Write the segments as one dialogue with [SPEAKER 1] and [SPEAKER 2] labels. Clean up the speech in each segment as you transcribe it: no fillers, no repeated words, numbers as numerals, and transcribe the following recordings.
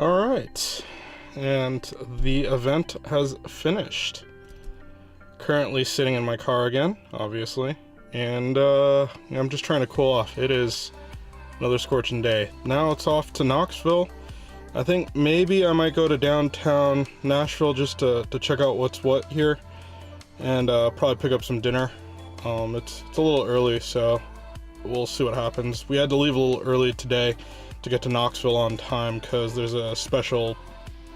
[SPEAKER 1] Alright, and the event has finished. Currently sitting in my car again, obviously, and I'm just trying to cool off. It is another scorching day. Now it's off to Knoxville. I think maybe I might go to downtown Nashville just to check out what's what here, and probably pick up some dinner. It's a little early, so we'll see what happens. We had to leave a little early today to get to Knoxville on time because there's a special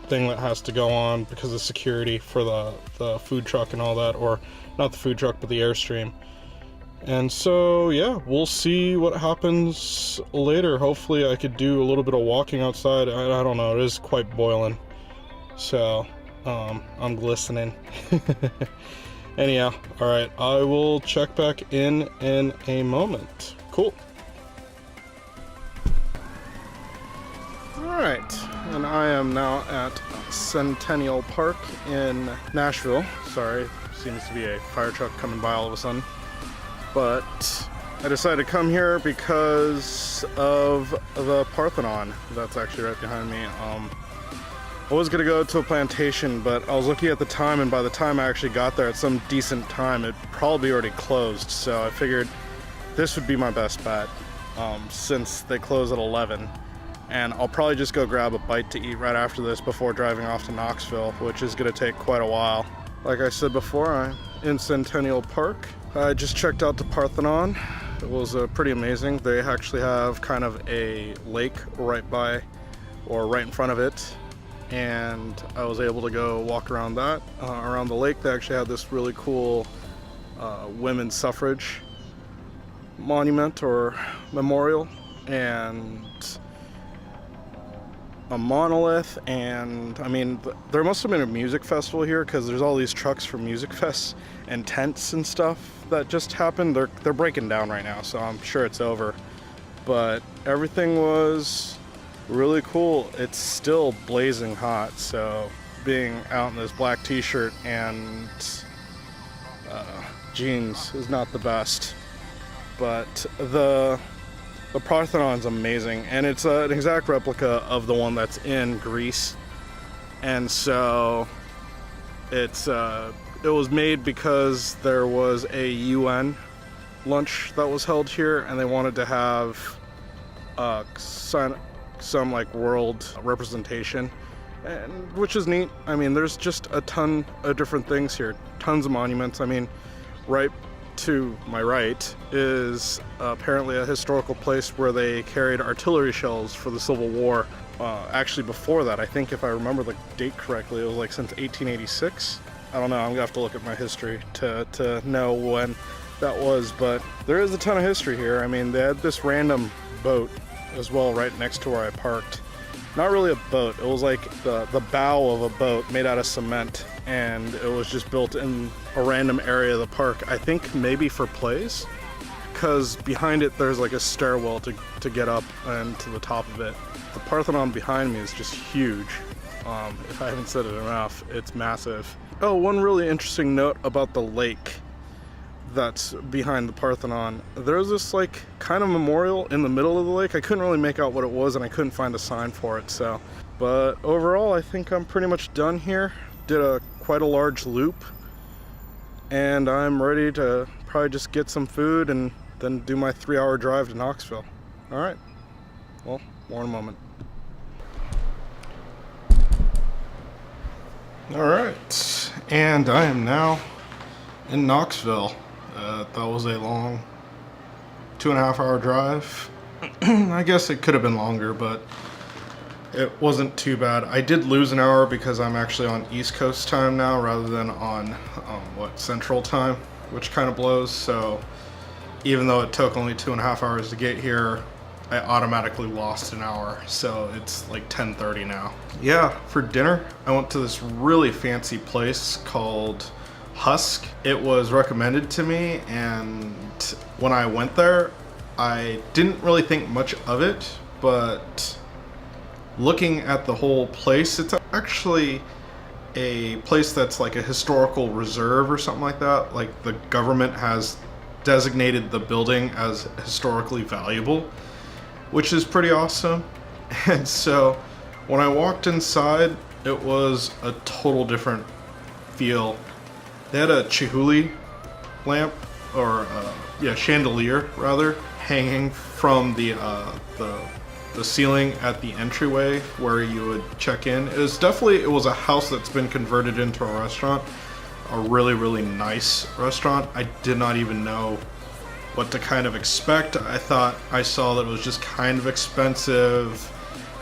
[SPEAKER 1] thing that has to go on because of security for the food truck and all that, or not the food truck but the Airstream. And so yeah, we'll see what happens later. Hopefully I could do a little bit of walking outside. I don't know, it is quite boiling, so I'm glistening. Anyhow, alright, I will check back in a moment. Cool. Alright, and I am now at Centennial Park in Nashville. Sorry, seems to be a fire truck coming by all of a sudden. But I decided to come here because of the Parthenon that's actually right behind me. I was gonna go to a plantation, but I was looking at the time, and by the time I actually got there at some decent time, it'd probably already closed. So I figured this would be my best bet, since they close at 11. And I'll probably just go grab a bite to eat right after this before driving off to Knoxville, which is gonna take quite a while. Like I said before, I'm in Centennial Park. I just checked out the Parthenon. It was pretty amazing. They actually have kind of a lake right by, or right in front of it, and I was able to go walk around that. Around the lake, they actually had this really cool women's suffrage monument or memorial, and a monolith. And I mean, there must have been a music festival here because there's all these trucks for music fests and tents and stuff that just happened. They're breaking down right now, so I'm sure it's over, but everything was really cool. It's still blazing hot, so being out in this black t-shirt and jeans is not the best. But the Parthenon's amazing, and it's an exact replica of the one that's in Greece. And so it was made because there was a UN lunch that was held here, and they wanted to have some like world representation, and which is neat. I mean, there's just a ton of different things here, tons of monuments. I mean, right to my right is apparently a historical place where they carried artillery shells for the Civil War. Actually, before that, I think if I remember the date correctly, it was like since 1886. I don't know, I'm gonna have to look at my history to know when that was, but there is a ton of history here. I mean, they had this random boat as well right next to where I parked. Not really a boat, it was like the bow of a boat made out of cement, and it was just built in a random area of the park. I think maybe for plays, because behind it there's like a stairwell to get up and to the top of it. The Parthenon behind me is just huge. If I haven't said it enough, it's massive. Oh, one really interesting note about the lake that's behind the Parthenon. There's this like kind of memorial in the middle of the lake. I couldn't really make out what it was, and I couldn't find a sign for it. So, but overall, I think I'm pretty much done here. Did quite a large loop, and I'm ready to probably just get some food and then do my 3-hour drive to Knoxville. All right. Well, more in a moment. All right, and I am now in Knoxville. That was a long 2.5-hour drive. I guess it could have been longer, but it wasn't too bad. I did lose an hour because I'm actually on East Coast time now rather than on Central time, which kind of blows. So even though it took only 2.5 hours to get here, I automatically lost an hour, so it's like 10:30 now. Yeah, for dinner, I went to this really fancy place called Husk. It was recommended to me, and when I went there, I didn't really think much of it, but looking at the whole place, it's actually a place that's like a historical reserve or something like that. Like the government has designated the building as historically valuable, which is pretty awesome. And so When I walked inside, it was a total different feel. They had a chihuli lamp, or chandelier rather, hanging from the ceiling at the entryway where you would check in. It was a house that's been converted into a restaurant, a really nice restaurant. I did not even know what to kind of expect. I saw that it was just kind of expensive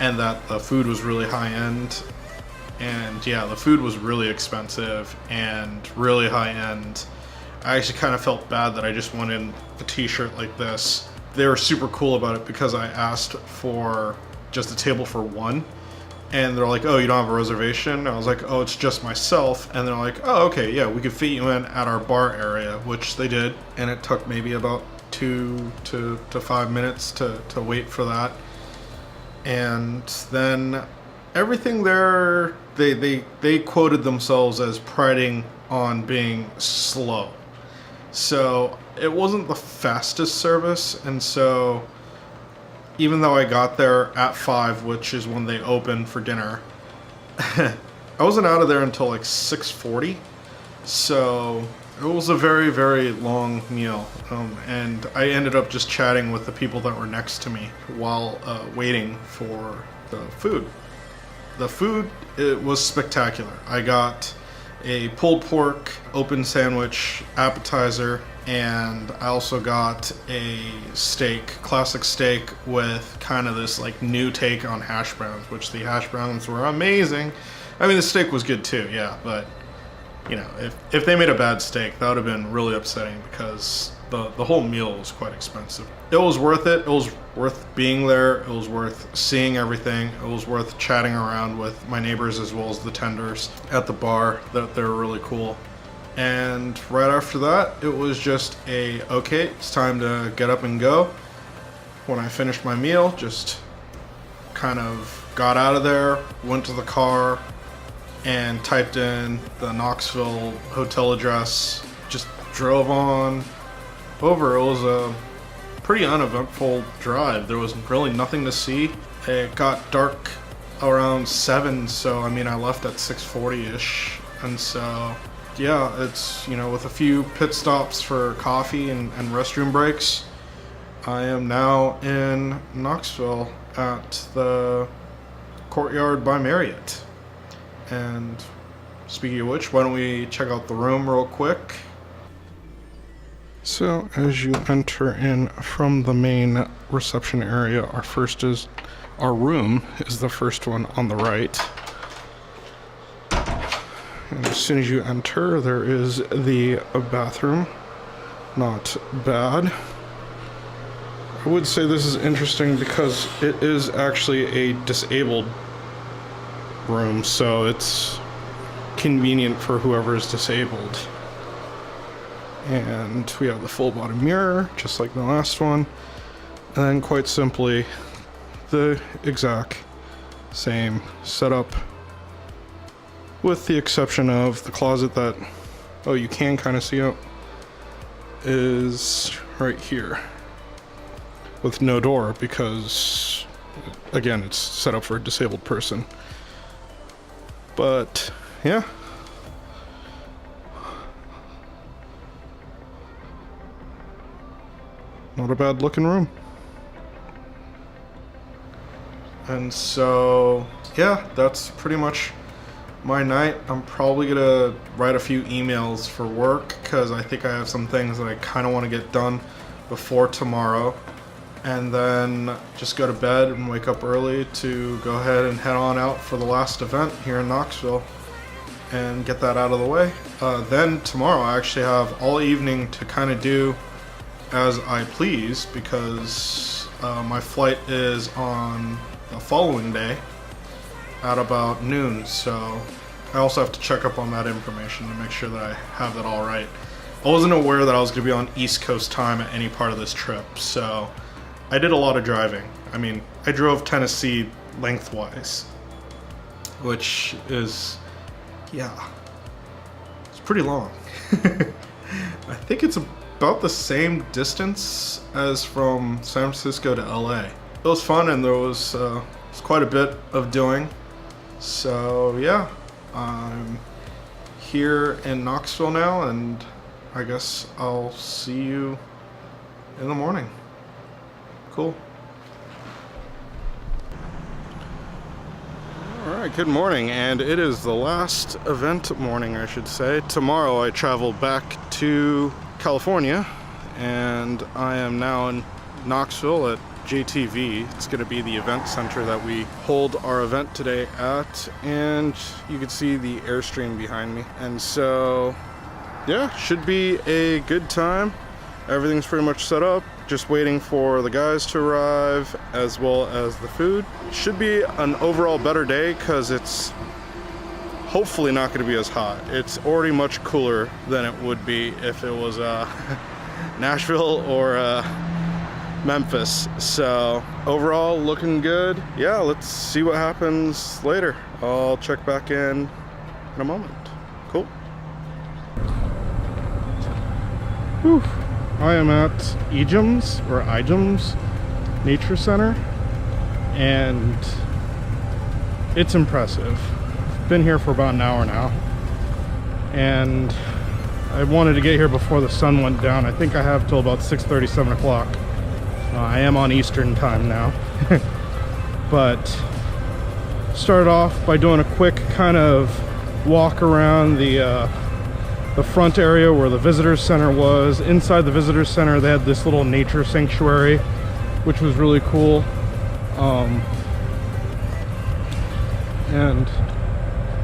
[SPEAKER 1] and that the food was really high end. And yeah, the food was really expensive and really high end. I actually kind of felt bad that I just wanted a t-shirt like this. They were super cool about it because I asked for just a table for one. And they're like, oh, you don't have a reservation? I was like, oh, it's just myself. And they're like, oh, okay, yeah, we could fit you in at our bar area, which they did. And it took maybe about 2 to 5 minutes to wait for that. And then everything there, they quoted themselves as priding on being slow. So it wasn't the fastest service, and so even though I got there at 5, which is when they open for dinner, I wasn't out of there until like 6:40. So it was a very long meal, and I ended up just chatting with the people that were next to me while waiting for the food. The food, it was spectacular. I got a pulled pork open sandwich appetizer, and I also got a steak, classic steak, with kind of this like new take on hash browns, which the hash browns were amazing. I mean, the steak was good too, yeah, but you know, if they made a bad steak, that would have been really upsetting because the whole meal was quite expensive. It was worth it. It was worth being there. It was worth seeing everything. It was worth chatting around with my neighbors as well as the tenders at the bar. That they were really cool. And right after that, it was just okay, it's time to get up and go. When I finished my meal, just kind of got out of there, went to the car, and typed in the Knoxville hotel address, just drove on over. It was a pretty uneventful drive. There was really nothing to see. It got dark around 7, so I mean I left at 6:40ish, and so yeah, it's, you know, with a few pit stops for coffee and restroom breaks, I am now in Knoxville at the Courtyard by Marriott. And speaking of which, why don't we check out the room real quick? So as you enter in from the main reception area, our room is the first one on the right. And as soon as you enter, there is the bathroom. Not bad. I would say this is interesting because it is actually a disabled room, so it's convenient for whoever is disabled. And we have the full bottom mirror, just like the last one. And then quite simply, the exact same setup, with the exception of the closet that, oh, you can kind of see out, is right here with no door because, again, it's set up for a disabled person. But yeah, not a bad looking room. And so yeah, that's pretty much my night. I'm probably gonna write a few emails for work because I think I have some things that I kind of want to get done before tomorrow, and then just go to bed and wake up early to go ahead and head on out for the last event here in Knoxville and get that out of the way. Then tomorrow I actually have all evening to kind of do as I please because my flight is on the following day at about noon, so I also have to check up on that information to make sure that I have that all right. I wasn't aware that I was going to be on East Coast time at any part of this trip, so I did a lot of driving. I mean, I drove Tennessee lengthwise, which is, yeah, it's pretty long. I think it's about the same distance as from San Francisco to LA. It was fun, and there was It's quite a bit of doing. So yeah, I'm here in Knoxville now, and I guess I'll see you in the morning. Cool. Alright, good morning, and it is the last event morning, I should say. Tomorrow I travel back to California, and I am now in Knoxville at JTV. It's going to be the event center that we hold our event today at, and you can see the Airstream behind me. And so, yeah, should be a good time. Everything's pretty much set up, just waiting for the guys to arrive as well as the food. Should be an overall better day because it's hopefully not going to be as hot. It's already much cooler than it would be if it was Nashville or Memphis. So overall looking good. Yeah, let's see what happens later. I'll check back in a moment. Cool. Whew. I am at Igems Nature Center, and it's impressive. I've been here for about an hour now, and I wanted to get here before the sun went down. I think I have till about 6:30, 7 o'clock. I am on Eastern time now. But started off by doing a quick kind of walk around the front area where the visitor center was. Inside the visitor center they had this little nature sanctuary, which was really cool. And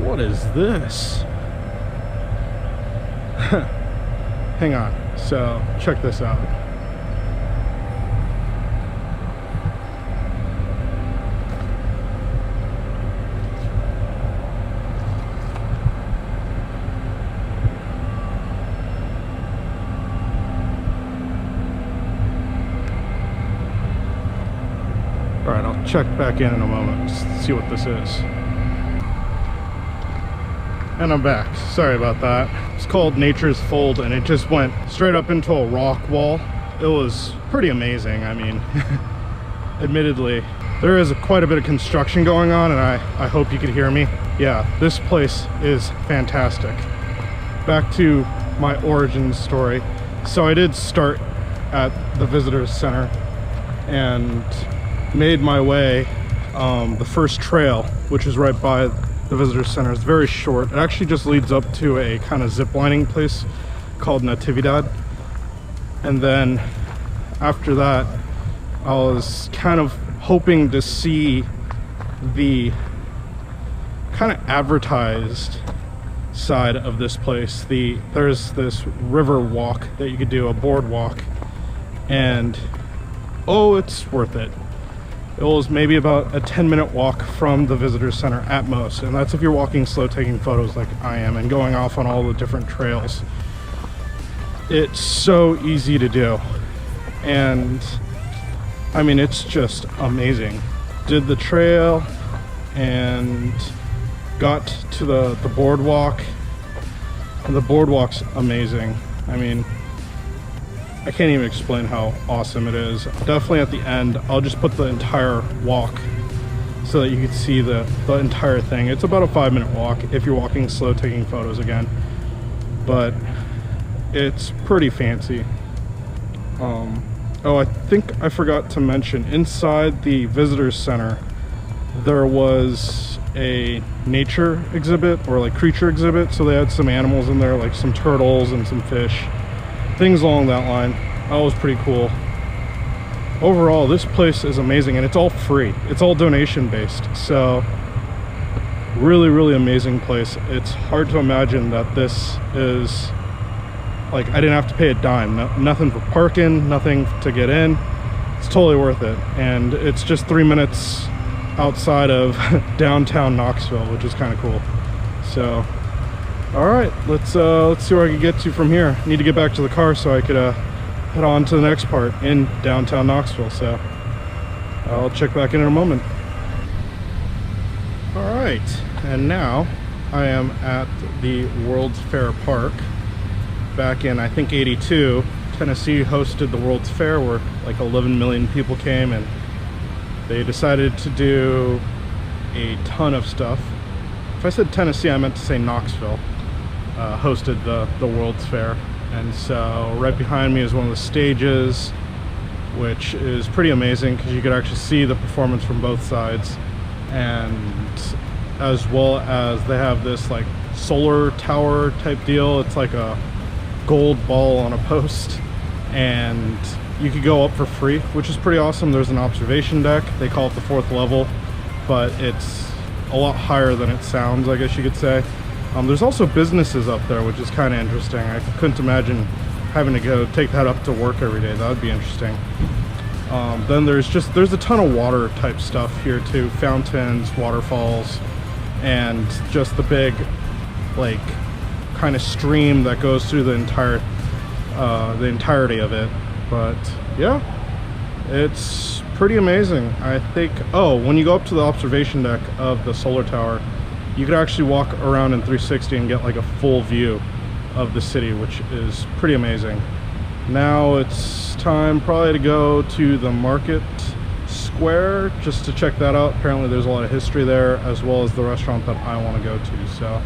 [SPEAKER 1] what is this? Hang on, so check this out. Alright, I'll check back in a moment, see what this is. And I'm back. Sorry about that. It's called Nature's Fold, and it just went straight up into a rock wall. It was pretty amazing. I mean, admittedly, there is quite a bit of construction going on, and I hope you could hear me. Yeah, this place is fantastic. Back to my origin story. So I did start at the visitors center and made my way the first trail, which is right by the visitor center. It's very short. It actually just leads up to a kind of zip lining place called Natividad, and then after that I was kind of hoping to see the kind of advertised side of this place. There's this river walk that you could do, a boardwalk, and oh, it's worth it. It was maybe about a 10-minute walk from the visitor center at most, and that's if you're walking slow, taking photos like I am and going off on all the different trails. It's so easy to do, and I mean, it's just amazing. Did the trail and got to the boardwalk, and the boardwalk's amazing. I mean, I can't even explain how awesome it is. Definitely at the end, I'll just put the entire walk so that you can see the entire thing. It's about a 5-minute walk if you're walking slow, taking photos again. But it's pretty fancy. Oh, I think I forgot to mention, inside the visitors center, there was a nature exhibit, or like creature exhibit. So they had some animals in there, like some turtles and some fish. Things along that line. That was pretty cool. Overall, this place is amazing, and it's all free. It's all donation based. So really amazing place. It's hard to imagine that this is like, I didn't have to pay a dime. Nothing for parking, nothing to get in. It's totally worth it. And it's just 3 minutes outside of downtown Knoxville, which is kind of cool. So all right, let's see where I can get to from here. I need to get back to the car so I could head on to the next part in downtown Knoxville. So I'll check back in a moment. All right, and now I am at the World's Fair Park. Back in, I think, '82, Tennessee hosted the World's Fair, where like 11 million people came, and They decided to do a ton of stuff. If I said Tennessee, I meant to say Knoxville. Hosted the World's Fair. And so right behind me is one of the stages, which is pretty amazing because you could actually see the performance from both sides. And as well as they have this like solar tower type deal. It's like a gold ball on a post, and you could go up for free, which is pretty awesome. There's an observation deck. They call it the 4th level, but it's a lot higher than it sounds, I guess you could say. There's also businesses up there, which is kind of interesting. I couldn't imagine having to go take that up to work every day. That would be interesting. Then there's a ton of water type stuff here too. Fountains, waterfalls, and just the big like kind of stream that goes through the entirety of it. But yeah, it's pretty amazing. I think, oh, when you go up to the observation deck of the solar tower, you could actually walk around in 360 and get like a full view of the city, which is pretty amazing. Now it's time probably to go to the market square just to check that out. Apparently there's a lot of history there, as well as the restaurant that I want to go to. So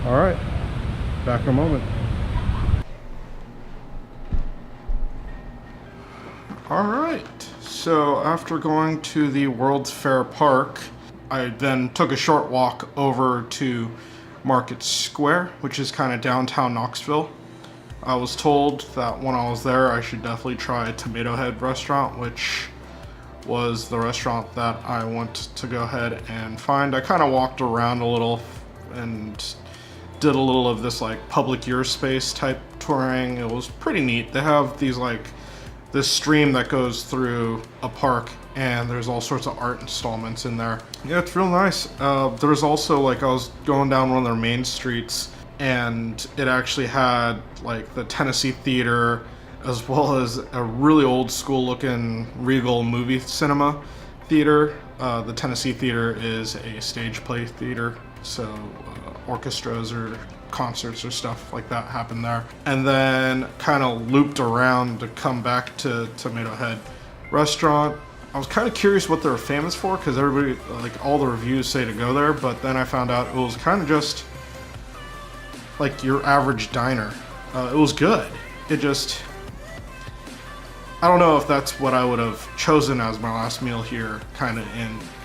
[SPEAKER 1] all right, back in a moment. All right, so after going to the World's Fair Park, I then took a short walk over to Market Square, which is kind of downtown Knoxville. I was told that when I was there, I should definitely try Tomato Head restaurant, which was the restaurant that I went to go ahead and find. I kind of walked around a little and did a little of this like public year space type touring. It was pretty neat. They have these like this stream that goes through a park, and there's all sorts of art installments in there. Yeah, it's real nice. There's also like, I was going down one of their main streets, and it actually had like the Tennessee Theater, as well as a really old school looking Regal movie cinema theater. The Tennessee Theater is a stage play theater, so orchestras or concerts or stuff like that happen there. And then kind of looped around to come back to Tomato Head restaurant. I was kind of curious what they were famous for, because everybody, like all the reviews say to go there, but then I found out it was kind of just like your average diner. It was good. It just, I don't know if that's what I would have chosen as my last meal here, kind of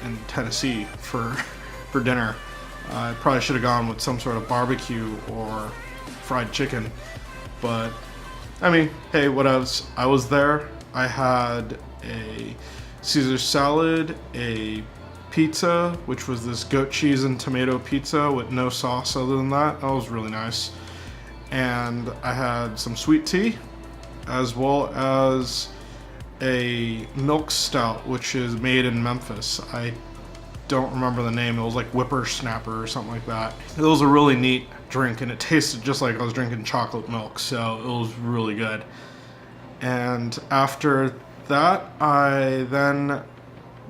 [SPEAKER 1] in Tennessee for dinner. I probably should have gone with some sort of barbecue or fried chicken, but I mean, hey, what else? I was there. I had a Caesar salad, a pizza, which was this goat cheese and tomato pizza with no sauce other than that. That was really nice. And I had some sweet tea, as well as a milk stout, which is made in Memphis. I don't remember the name. It was like Whippersnapper or something like that. It was a really neat drink, and it tasted just like I was drinking chocolate milk, so it was really good. And after that, I then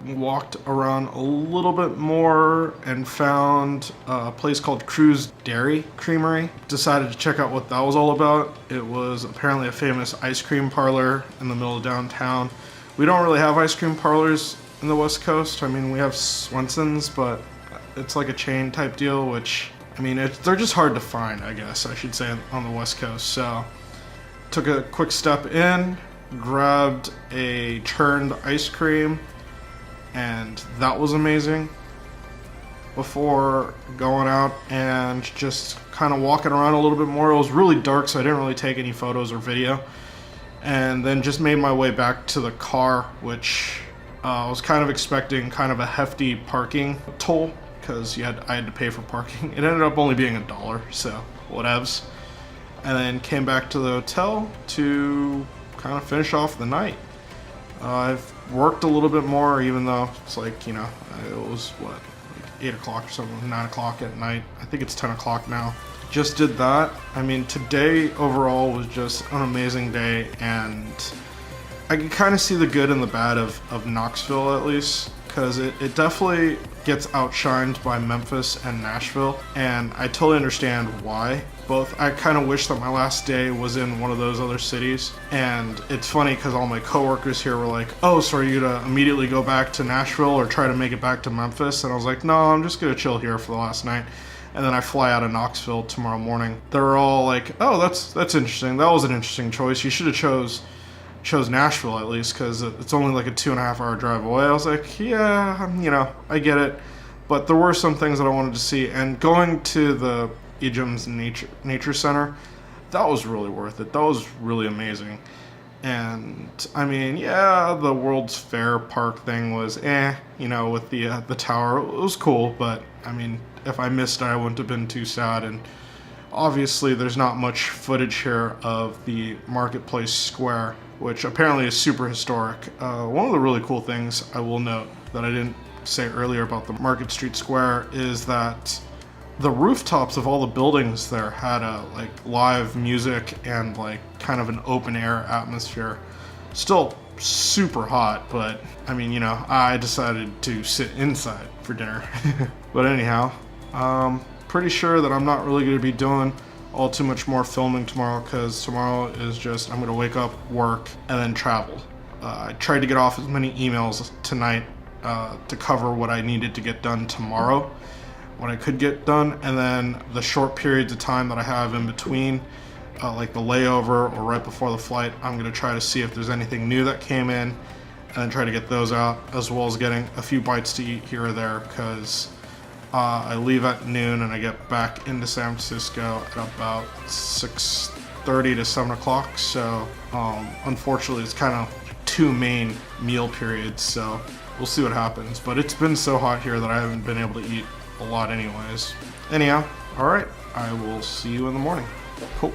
[SPEAKER 1] walked around a little bit more and found a place called Crew's Dairy Creamery. Decided to check out what that was all about. It was apparently a famous ice cream parlor in the middle of downtown. We don't really have ice cream parlors in the West Coast. I mean, we have Swenson's, but it's like a chain type deal, which, I mean, they're just hard to find, I guess I should say, on the West Coast. So took a quick step in, grabbed a churned ice cream, and that was amazing, before going out and just kind of walking around a little bit more. It was really dark, so I didn't really take any photos or video, and then just made my way back to the car, which I was kind of expecting kind of a hefty parking toll, because I had to pay for parking. It ended up only being $1, so whatevs. And then came back to the hotel to kind of finish off the night. I've worked a little bit more, even though it's like, you know, it was what, like 8 o'clock or something, 9 o'clock at night. I think it's 10 o'clock now. Just did that. I mean, today overall was just an amazing day, and I can kind of see the good and the bad of Knoxville, at least, because it definitely gets outshined by Memphis and Nashville, and I totally understand why. Both, I kind of wish that my last day was in one of those other cities, and it's funny because all my coworkers here were like, oh, so are you gonna immediately go back to Nashville or try to make it back to Memphis? And I was like, no, I'm just gonna chill here for the last night, and then I fly out of Knoxville tomorrow morning. They were all like, oh, that's interesting, that was an interesting choice, you should have chose Nashville at least, because it's only like a 2.5 hour drive away. I was like, yeah, you know, I get it, but there were some things that I wanted to see, and going to the Ijam's nature center, that was really worth it. That was really amazing. And I mean, yeah, the World's Fair Park thing was you know, with the tower, it was cool, but I mean, if I missed it, I wouldn't have been too sad. And obviously there's not much footage here of the Marketplace Square, which apparently is super historic. One of the really cool things I will note that I didn't say earlier about the Market Street Square is that the rooftops of all the buildings there had like live music and like kind of an open air atmosphere. Still super hot, but I mean, you know, I decided to sit inside for dinner. But anyhow, pretty sure that I'm not really going to be doing all too much more filming tomorrow, because tomorrow is just, I'm going to wake up, work, and then travel. I tried to get off as many emails tonight to cover what I needed to get done tomorrow, what I could get done, and then the short periods of time that I have in between, like the layover or right before the flight, I'm going to try to see if there's anything new that came in, and then try to get those out, as well as getting a few bites to eat here or there, because I leave at noon and I get back into San Francisco at about 6:30 to 7 o'clock, so unfortunately it's kind of 2 main meal periods, so we'll see what happens. But it's been so hot here that I haven't been able to eat a lot anyways. Anyhow, alright, I will see you in the morning. Cool.